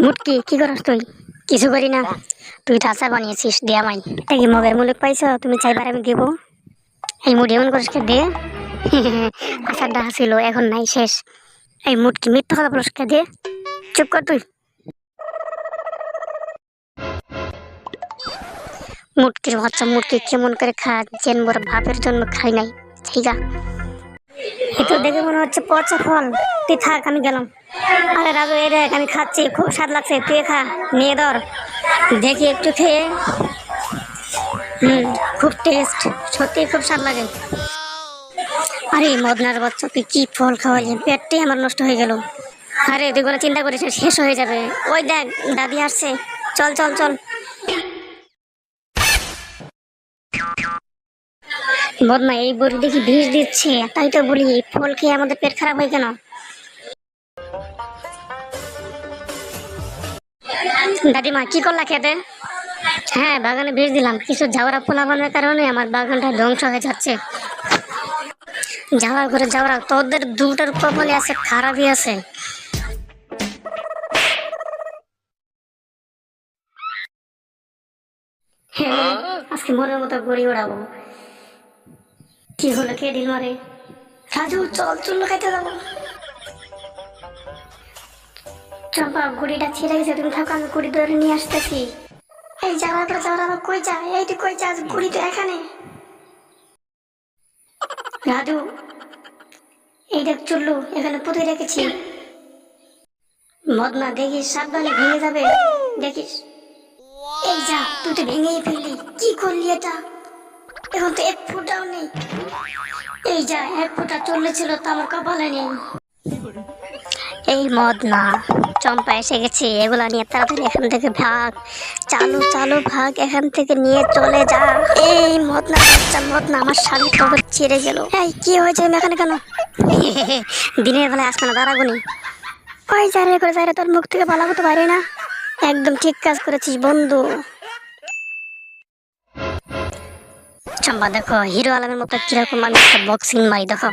মুটকি কি করস তুই? কিছু করি না। তুই তো আচার বানিয়েছিস দে আমায়। এই কি মগের মুলুক পাইছো? তুমি চাইবার আমি দেবো। এই মুড়ি এমন করিস কে দে। আচারটা ছিল এখন নাই শেষ। এই মুটকি মিথ্যা কথা বলিস কে দে। চুপ কর তুই। মুটকির বাচ্চা মুটকি কেমন করে খা জেন মোর বাপের জন্য খাই নাই। ঠিক আছে এ তো দেখে মনে হচ্ছে পচা ফল। তুই থাক আমি গেলাম। আরে রাজু এই দেখ আমি খাচ্ছি খুব স্বাদ লাগছে তুই খা নিয়ে ধর দেখি একটু খেয়ে। হুম খুব টেস্ট সত্যি খুব স্বাদ লাগে। আরে মদনার বাচ্চা তুই কি ফল খাওয়ালি পেটটাই আমার নষ্ট হয়ে গেল। আরে তুই কোনো চিন্তা করিস না, শেষ হয়ে যাবে। ওই দেখ দাদি আসছে। চল চল চল। বদনা এই বুড়ি দেখি বিষ দিচ্ছে তাই তো বলি ফল খেয়ে আমাদের পেট খারাপ হয় কেন। দাদিমা কি করলা খেতে? হ্যাঁ বাগানে বিষ দিলাম, কিছু ঝাউরা পোলাপানের কারণে আমার বাগানটা ধ্বংস হয়ে যাচ্ছে। যাওয়ার ঘরে যাওয়ার তোদের দুটার কপালে আছে খারাপই আছে। হ্যাঁ আজকে মনের মতো গড়ি ওড়াবো। কি হলো কে দিল মারে? রাজু চল চুল খাইতে যাবো। চম্পা গুড়িটা ছিঁড়ে গেছে, তুমি থাকো আমি গুড়ি ধরে নিয়ে আসতেছি। এই যাওয়ার পরে যাওয়ার আবার কই যা? এই তুই কই যাস? গুড়ি তো এখানে। রাজু এই দেখ চুল্লু এখানে পুঁতে রেখেছি। মদনা দেখিস সাবধানে ভেঙে যাবে দেখিস। এই যা তুই তো ভেঙেই ফেললি, কি করলি এটা? এখন তো এক ফুটাও নেই। এই যা এক ফুটা চললেছিল তো আমার কপালে নেই। এই মদনা চম্পা এসে গেছে, এগুলা নিয়ে তাড়াতাড়ি এখান থেকে ভাগ। চালু চালু ভাগ এখান থেকে নিয়ে চলে যা। এই মদনা বাচ্চা মদনা আমার শাড়ির কবর ছিঁড়ে গেল। এই কি হয়েছে এখানে কেন? দিনের বেলায় আসবে না দাঁড়াগুনি। ওই যারে করে যারে তোর মুখ থেকে পালাবো তো পারি না। একদম ঠিক কাজ করেছিস বন্ধু। চম্পা দেখো হিরো আলমের মতো কিরকম আমি একটা বক্সিং মারি দেখো।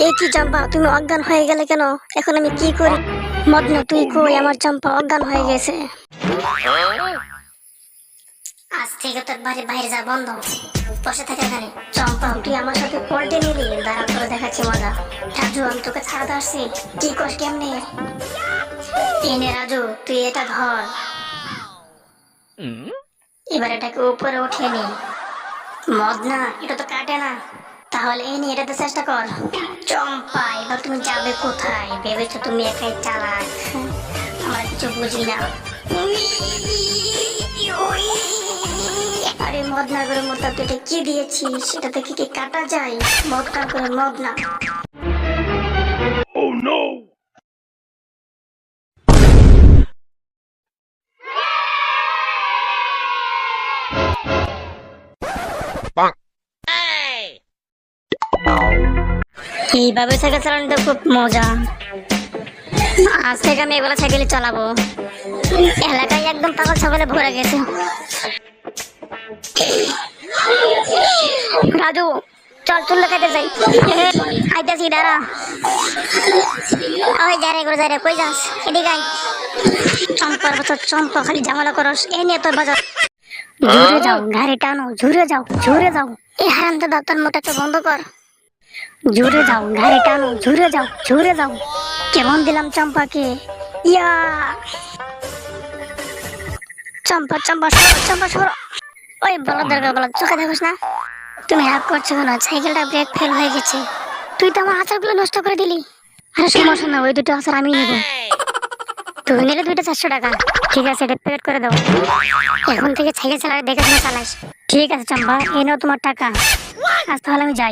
এই কি চম্পা তুমি অজ্ঞান হয়ে গেলে কেন? এখন আমি কি করি? মদনা তুই কই? আমার চম্পা অজ্ঞান হয়ে গেছে। আজ থেকে তোর বাড়ি বাইরে যা বন্ধ, বসে থাকে এখানে। চম্পা তুই আমার সাথে পল্টে নিলি, দাঁড়া করে দেখাচ্ছি মজা। রাজু আমি তোকে ছাড়াতে আসছি, কি কস কেমনে? এনে রাজু তুই এটা ধর, এবার এটাকে উপরে উঠিয়ে নি। মদনা এটা তো কাটে না, তাহলে এই নিয়ে এটাতে চেষ্টা কর। চম্পা এবার তুমি যাবে কোথায়? ভেবেছো তুমি একাই চালাক? আমার কিছু বুঝি না। আরে মদনা করে মোটা তুই এটা কি দিয়েছিস? সেটা থেকে কি কাটা যায়? মদনা করে মদনা। Oh no! এইভাবে সাইকেল চালানো খুব মজা। আজ থেকে আমি এগুলো সাইকেলে চালাবো। এলাকায় একদম পাগল ছাগলে ভরে গেছে। রাজু চল চুল খাইতে যাই। আইতাছি দাঁড়া। ওই যারে করে যারে কই যাস? এদিকে আয়। চম্পার বছর চম্পা খালি ঝামেলা করস। এই নিয়ে তোর বাজার। ঝুরে যাও গাড়ি টানো, ঝুরে যাও ঝুরে যাও। এই হারাম তো দাঁতার মোটাটা বন্ধ কর। ঝুরে যাও গাড়ি টানো, ঝুরে যাও ঝুরে যাও। কেমন দিলাম চম্পাকে? ইয়া চম্পা চম্পা সরো চম্পা সরো। ওই বলদের বলা চোখে দেখোস না? তুমি রাগ করছো কেন? সাইকেলটা ব্রেক ফেল হয়ে গেছে। তুই তো আমার আচারগুলো নষ্ট করে দিলি। আরে সমস্যা না, ওই দুটো আচার আমি নেবো। তুই নিলে দুইটা 400 টাকা। ঠিক আছে এটা পেড করে দাও। এখন থেকে সাইকেল চালালে দেখে শুনে চালাস। ঠিক আছে চম্পা এই নাও তোমার টাকা। আজ তাহলে আমি যাই।